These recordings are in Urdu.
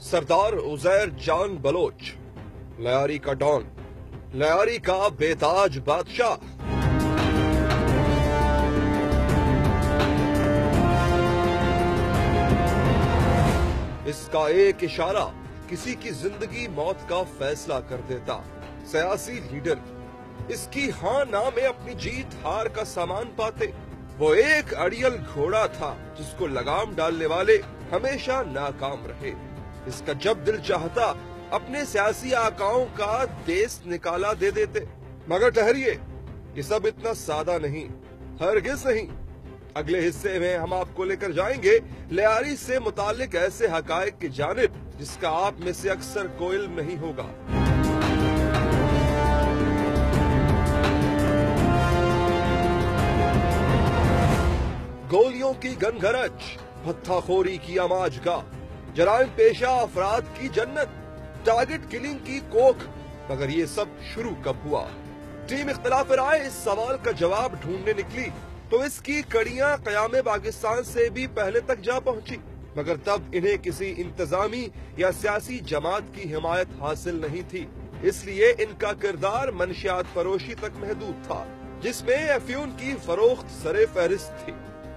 سردار عزیر جان بلوچ، لیاری کا ڈان، لیاری کا بےتاج بادشاہ۔ اس کا ایک اشارہ کسی کی زندگی موت کا فیصلہ کر دیتا۔ سیاسی لیڈر اس کی ہاں نہ میں اپنی جیت ہار کا سامان پاتے۔ وہ ایک اڑیل گھوڑا تھا جس کو لگام ڈالنے والے ہمیشہ ناکام رہے۔ اس کا جب دل چاہتا اپنے سیاسی آقاؤں کا دیس نکالا دے دیتے۔ مگر ٹھہریے، یہ سب اتنا سادہ نہیں، ہرگز نہیں۔ اگلے حصے میں ہم آپ کو لے کر جائیں گے لیاری سے متعلق ایسے حقائق کی جانب جس کا آپ میں سے اکثر کو علم نہیں ہوگا۔ گولیوں کی گنگھرچ، ہتھا خوری کی آماج گاہ، جرائم پیشہ افراد کی جنت، ٹارگٹ کلنگ کی کوکھ۔ مگر یہ سب شروع کب ہوا؟ ٹیم اختلاف رائے اس سوال کا جواب ڈھونڈنے نکلی تو اس کی کڑیاں قیام پاکستان سے بھی پہلے تک جا پہنچی، مگر تب انہیں کسی انتظامی یا سیاسی جماعت کی حمایت حاصل نہیں تھی، اس لیے ان کا کردار منشیات فروشی تک محدود تھا، جس میں افیون کی فروخت سر فہرست تھی۔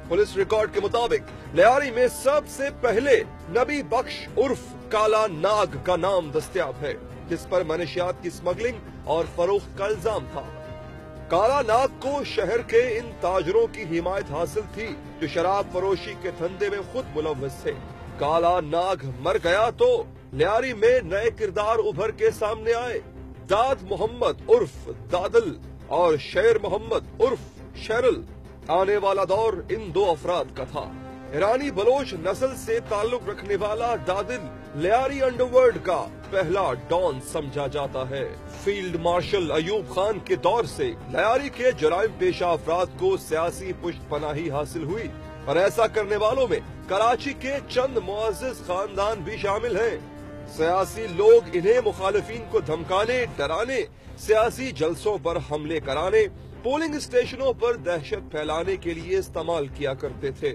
پولیس ریکارڈ کے مطابق لیاری میں سب سے پہلے نبی بخش عرف کالا ناگ کا نام دستیاب ہے، جس پر منشیات کی سمگلنگ اور فروخت کا الزام تھا۔ کالا ناگ کو شہر کے ان تاجروں کی حمایت حاصل تھی جو شراب فروشی کے دھندے میں خود ملوث تھے۔ کالا ناگ مر گیا تو لیاری میں نئے کردار ابھر کے سامنے آئے۔ داد محمد عرف دادل اور شیر محمد عرف شیرل۔ آنے والا دور ان دو افراد کا تھا۔ ایرانی بلوچ نسل سے تعلق رکھنے والا دادل لیاری انڈرورلڈ کا پہلا ڈان سمجھا جاتا ہے۔ فیلڈ مارشل ایوب خان کے دور سے لیاری کے جرائم پیشہ افراد کو سیاسی پشت پناہی حاصل ہوئی، اور ایسا کرنے والوں میں کراچی کے چند معزز خاندان بھی شامل ہیں۔ سیاسی لوگ انہیں مخالفین کو دھمکانے، ڈرانے، سیاسی جلسوں پر حملے کرانے، پولنگ اسٹیشنوں پر دہشت پھیلانے کے لیے استعمال کیا کرتے تھے۔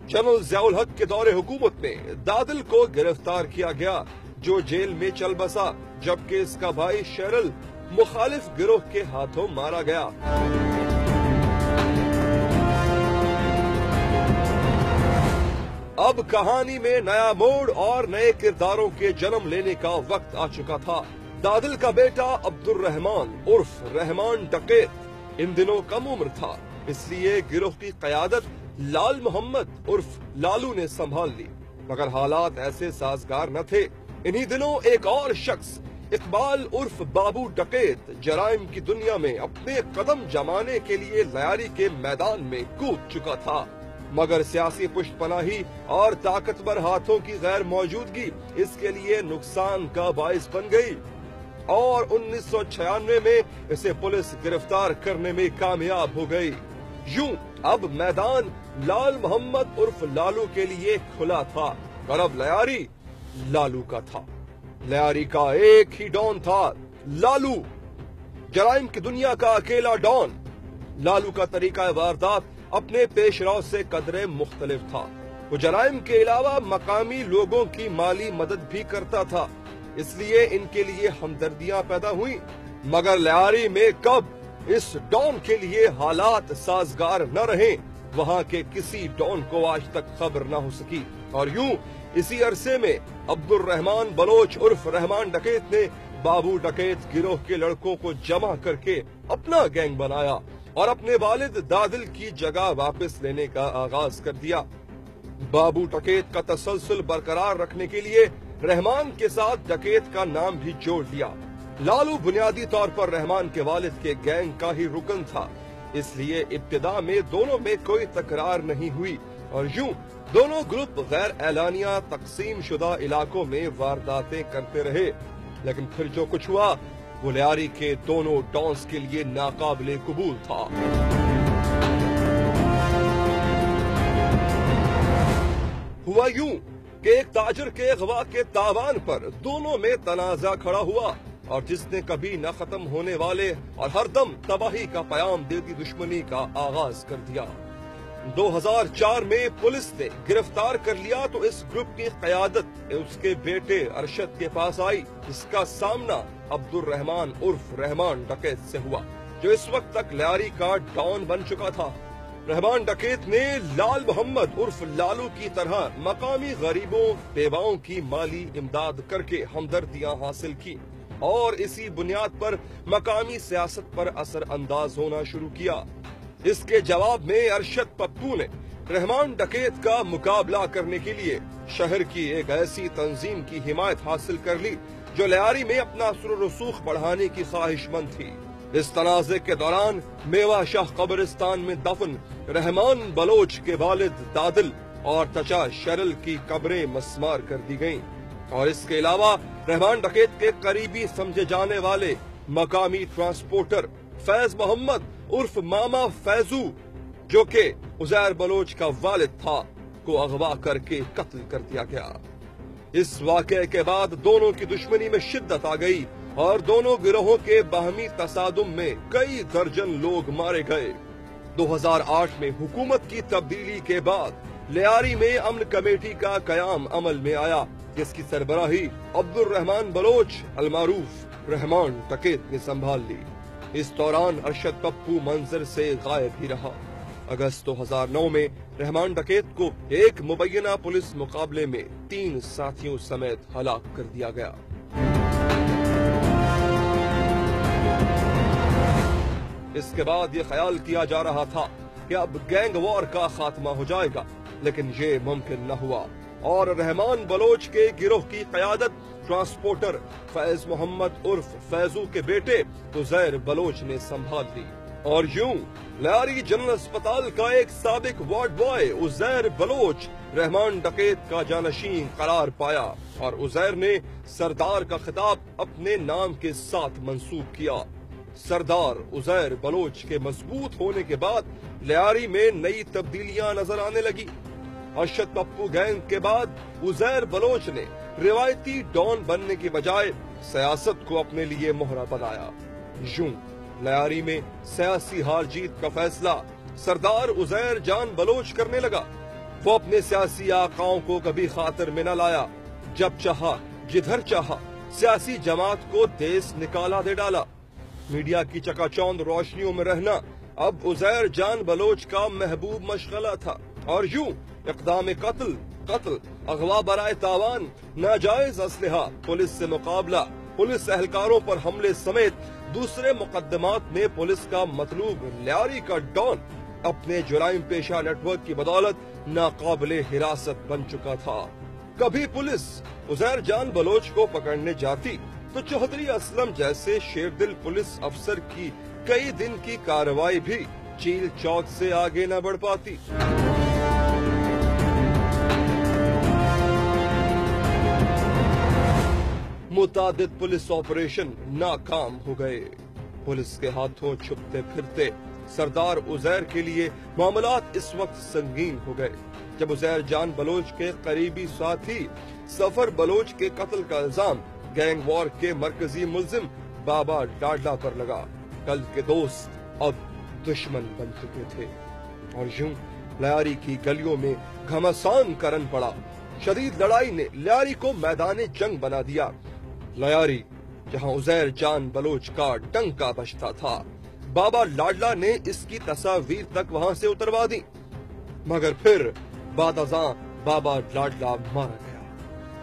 جنرل ضیاء الحق کے دور حکومت میں دادل کو گرفتار کیا گیا، جو جیل میں چل بسا، جبکہ اس کا بھائی شیرل مخالف گروہ کے ہاتھوں مارا گیا۔ اب کہانی میں نیا موڑ اور نئے کرداروں کے جنم لینے کا وقت آ چکا تھا۔ دادل کا بیٹا عبد الرحمان عرف رحمان ڈکیت ان دنوں کم عمر تھا، اس لیے گروہ کی قیادت لال محمد عرف لالو نے سنبھال لی، مگر حالات ایسے سازگار نہ تھے۔ انہی دنوں ایک اور شخص اقبال عرف بابو ڈکیت جرائم کی دنیا میں اپنے قدم جمانے کے لیے لیاری کے میدان میں کود چکا تھا، مگر سیاسی پشت پناہی اور طاقتور ہاتھوں کی غیر موجودگی اس کے لیے نقصان کا باعث بن گئی، اور 1996 میں اسے پولیس گرفتار کرنے میں کامیاب ہو گئی۔ یوں اب میدان لال محمد عرف لالو کے لیے کھلا تھا، اور اب لیاری لالو کا تھا۔ لیاری کا ایک ہی ڈان تھا، لالو، جرائم کی دنیا کا اکیلا ڈان۔ لالو کا طریقہ واردات اپنے پیش رو سے قدرے مختلف تھا۔ وہ جرائم کے علاوہ مقامی لوگوں کی مالی مدد بھی کرتا تھا، اس لیے ان کے لیے ہمدردیاں پیدا ہوئیں، مگر لیاری میں کب اس ڈان کے لیے حالات سازگار نہ رہے، وہاں کے کسی ڈان کو آج تک خبر نہ ہو سکی۔ اور یوں اسی عرصے میں عبد الرحمان بلوچ عرف رحمان ڈکیت نے بابو ڈکیت گروہ کے لڑکوں کو جمع کر کے اپنا گینگ بنایا اور اپنے والد دادل کی جگہ واپس لینے کا آغاز کر دیا۔ بابو ڈکیت کا تسلسل برقرار رکھنے کے لیے رحمان کے ساتھ ڈکیت کا نام بھی جوڑ لیا۔ لالو بنیادی طور پر رحمان کے والد کے گینگ کا ہی رکن تھا، اس لیے ابتدا میں دونوں میں کوئی تکرار نہیں ہوئی، اور یوں دونوں گروپ غیر اعلانیہ تقسیم شدہ علاقوں میں وارداتیں کرتے رہے، لیکن پھر جو کچھ ہوا وہ لیاری کے دونوں ڈانس کے لیے ناقابل قبول تھا۔ ہوا یوں کہ ایک تاجر کے اغوا کے تاوان پر دونوں میں تنازع کھڑا ہوا، اور جس نے کبھی نہ ختم ہونے والے اور ہر دم تباہی کا پیام دیتی دشمنی کا آغاز کر دیا۔ 2004 میں پولیس نے گرفتار کر لیا تو اس گروپ کی قیادت اس کے بیٹے ارشد کے پاس آئی، جس کا سامنا عبد الرحمان عرف رحمان ڈکیت سے ہوا، جو اس وقت تک لیاری کا ڈان بن چکا تھا۔ رحمان ڈکیت نے لال محمد عرف لالو کی طرح مقامی غریبوں بیواؤں کی مالی امداد کر کے ہمدردیاں حاصل کی اور اسی بنیاد پر مقامی سیاست پر اثر انداز ہونا شروع کیا۔ اس کے جواب میں ارشد پپو نے رحمان ڈکیت کا مقابلہ کرنے کے لیے شہر کی ایک ایسی تنظیم کی حمایت حاصل کر لی جو لیاری میں اپنا اثر و رسوخ بڑھانے کی خواہش مند تھی۔ اس تنازع کے دوران میوا شاہ قبرستان میں دفن رحمان بلوچ کے والد دادل اور چچا شرل کی قبریں مسمار کر دی گئیں، اور اس کے علاوہ رحمان ڈکیت کے قریبی سمجھے جانے والے مقامی ٹرانسپورٹر فیض محمد عرف ماما فیضو، جو کہ عزیر بلوچ کا والد تھا، کو اغوا کر کے قتل کر دیا گیا۔ اس واقعے کے بعد دونوں کی دشمنی میں شدت آ گئی اور دونوں گروہوں کے باہمی تصادم میں کئی درجن لوگ مارے گئے۔ 2008 میں حکومت کی تبدیلی کے بعد لیاری میں امن کمیٹی کا قیام عمل میں آیا، جس کی سربراہی عبد الرحمان بلوچ المعروف رحمان ڈکیت نے سنبھال لی۔ اس دوران ارشد پپو منظر سے غائب ہی رہا۔ اگست 2009 میں رحمان ڈکیت کو ایک مبینہ پولیس مقابلے میں 3 ساتھیوں سمیت ہلاک کر دیا گیا۔ اس کے بعد یہ خیال کیا جا رہا تھا کہ اب گینگ وار کا خاتمہ ہو جائے گا، لیکن یہ ممکن نہ ہوا اور رحمان بلوچ کے گروہ کی قیادت ٹرانسپورٹر فیض محمد عرف فیضو کے بیٹے عزیر بلوچ نے سنبھال لی، اور یوں لیاری جنرل اسپتال کا ایک سابق وارڈ بوائے عزیر بلوچ رحمان ڈکیت کا جانشین قرار پایا، اور عزیر نے سردار کا خطاب اپنے نام کے ساتھ منسوب کیا۔ سردار عزیر بلوچ کے مضبوط ہونے کے بعد لیاری میں نئی تبدیلیاں نظر آنے لگی۔ ارشد پپو گینگ کے بعد عزیر بلوچ نے روایتی ڈان بننے کی بجائے سیاست کو اپنے لیے مہرہ بنایا۔ یوں لیاری میں سیاسی ہار جیت کا فیصلہ سردار عزیر جان بلوچ کرنے لگا۔ وہ اپنے سیاسی آقاؤں کو کبھی خاطر میں نہ لایا، جب چاہا جدھر چاہا سیاسی جماعت کو دیس نکالا دے ڈالا۔ میڈیا کی چکا چوند روشنیوں میں رہنا اب عزیر جان بلوچ کا محبوب مشغلہ تھا، اور یوں اقدام قتل، اغوا برائے تاوان، ناجائز اسلحہ، پولیس سے مقابلہ، پولیس اہلکاروں پر حملے سمیت دوسرے مقدمات میں پولیس کا مطلوب لیاری کا ڈان اپنے جرائم پیشہ نیٹ ورک کی بدولت ناقابل حراست بن چکا تھا۔ کبھی پولیس عزیر جان بلوچ کو پکڑنے جاتی تو چوہدری اسلم جیسے شیردل پولیس افسر کی کئی دن کی کارروائی بھی چیل چوک سے آگے نہ بڑھ پاتی۔ متعدد پولیس آپریشن ناکام ہو گئے۔ پولیس کے ہاتھوں چھپتے پھرتے سردار عزیر کے لیے معاملات اس وقت سنگین ہو گئے، جب عزیر جان بلوچ کے قریبی ساتھی سفر بلوچ کے قتل کا الزام گینگ وار کے مرکزی ملزم بابا ڈاڈلا پر لگا۔ کل کے دوست اب دشمن بن چکے تھے، اور یوں لیاری کی گلیوں میں گھمسان کرن پڑا۔ شدید لڑائی نے لیاری کو میدان جنگ بنا دیا۔ لیاری جہاں عزیر جان بلوچ کا ڈنکا بجتا تھا، بابا لاڈلا نے اس کی تصاویر تک وہاں سے اتروا دی، مگر پھر بعد ازاں بابا لاڈلا مارا گیا۔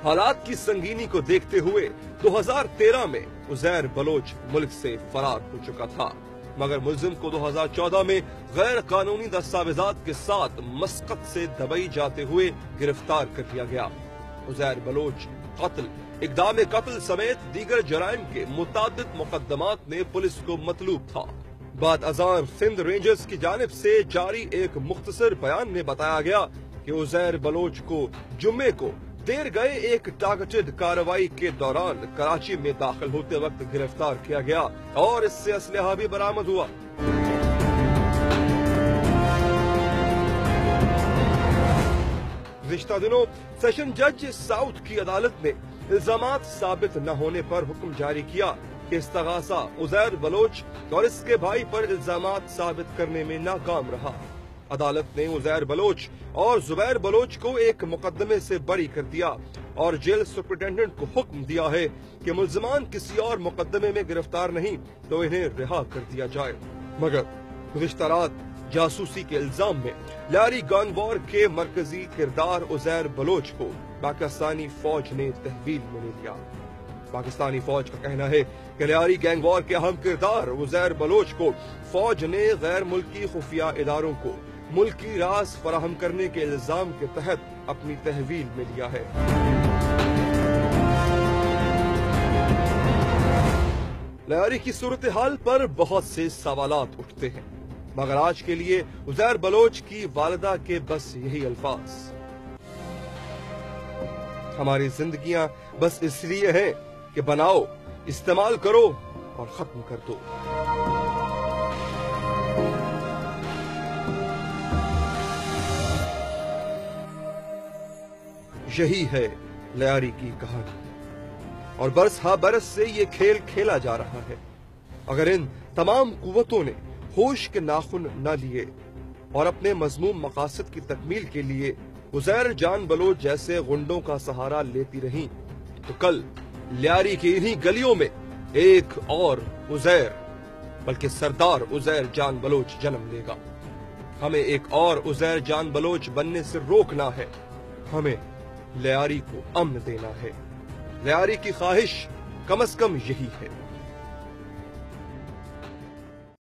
حالات کی سنگینی کو دیکھتے ہوئے 2013 میں عزیر بلوچ ملک سے فرار ہو چکا تھا، مگر ملزم کو 2014 میں غیر قانونی دستاویزات کے ساتھ مسقط سے دبئی جاتے ہوئے گرفتار کر لیا گیا۔ عزیر بلوچ قتل، اقدام قتل سمیت دیگر جرائم کے متعدد مقدمات میں پولیس کو مطلوب تھا۔ بعد ازاں سندھ رینجرز کی جانب سے جاری ایک مختصر بیان میں بتایا گیا کہ عزیر بلوچ کو جمعے کو دیر گئے ایک ٹارگٹڈ کارروائی کے دوران کراچی میں داخل ہوتے وقت گرفتار کیا گیا اور اس سے اسلحہ بھی برآمد ہوا۔ گزشتہ دنوں سیشن جج ساؤتھ کی عدالت نے الزامات ثابت نہ ہونے پر حکم جاری کیا کہ استغاثہ عزیر بلوچ اور اس کے بھائی پر الزامات ثابت کرنے میں ناکام رہا۔ عدالت نے عزیر بلوچ اور زبیر بلوچ کو ایک مقدمے سے بری کر دیا اور جیل سپرنٹینڈنٹ کو حکم دیا ہے کہ ملزمان کسی اور مقدمے میں گرفتار نہیں تو انہیں رہا کر دیا جائے۔ مگر گزشتہ رات جاسوسی کے الزام میں لیاری گینگ وار کے مرکزی کردار عزیر بلوچ کو پاکستانی فوج نے تحویل میں لے لیا۔ پاکستانی فوج کا کہنا ہے کہ لیاری گینگ وار کے اہم کردار عزیر بلوچ کو فوج نے غیر ملکی خفیہ اداروں کو ملکی راز فراہم کرنے کے الزام کے تحت اپنی تحویل میں لیا ہے۔ لیاری کی صورتحال پر بہت سے سوالات اٹھتے ہیں، مگر آج کے لیے عزیر بلوچ کی والدہ کے بس یہی الفاظ: ہماری زندگیاں بس اس لیے ہیں کہ بناؤ، استعمال کرو اور ختم کر دو۔ یہی ہے لیاری کی کہانی، اور برس ہا برس سے یہ کھیل کھیلا جا رہا ہے۔ اگر ان تمام قوتوں نے ہوش کے ناخن نہ لیے اور اپنے مذموم مقاصد کی تکمیل کے لیے عزیر جان بلوچ جیسے غنڈوں کا سہارا لیتی رہیں تو کل لیاری کی انہی گلیوں میں ایک اور عزیر بلکہ سردار عزیر جان بلوچ جنم لے گا۔ ہمیں ایک اور عزیر جان بلوچ بننے سے روکنا ہے، ہمیں لیاری کو امن دینا ہے۔ لیاری کی خواہش کم از کم یہی ہے۔